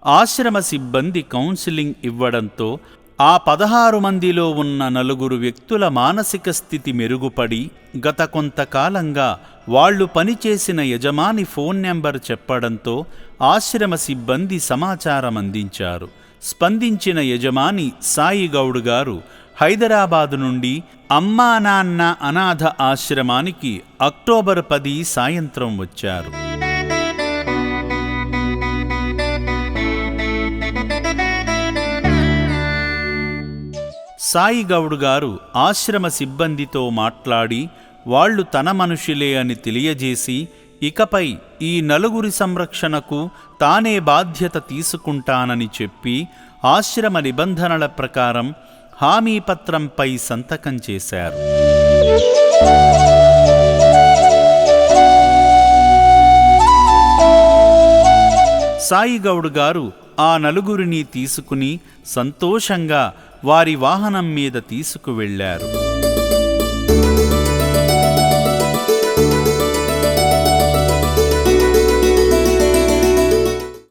ఆశ్రమ సిబ్బంది కౌన్సిలింగ్ ఇవ్వడంతో ఆ 16 మందిలో ఉన్న 4 వ్యక్తుల మానసిక స్థితి మెరుగుపడి గత కొంతకాలంగా వాళ్లు పనిచేసిన యజమాని ఫోన్ నెంబర్ చెప్పడంతో ఆశ్రమ సిబ్బంది సమాచారం అందించారు. స్పందించిన యజమాని సాయిగౌడ్ గారు హైదరాబాదు నుండి అమ్మా నాన్న అనాథ ఆశ్రమానికి అక్టోబర్ 10 సాయంత్రం వచ్చారు. సాయిగౌడ్ గారు ఆశ్రమ సిబ్బందితో మాట్లాడి వాళ్లు తన మనుషులే అని తెలియజేసి ఇకపై ఈ 4 సంరక్షణకు తానే బాధ్యత తీసుకుంటానని చెప్పి ఆశ్రమ నిబంధనల ప్రకారం హామీ పత్రంపై సంతకం చేశారు. సాయిగౌడ్ గారు ఆ 4 తీసుకుని సంతోషంగా వారి వాహనం మీద తీసుకువెళ్లారు.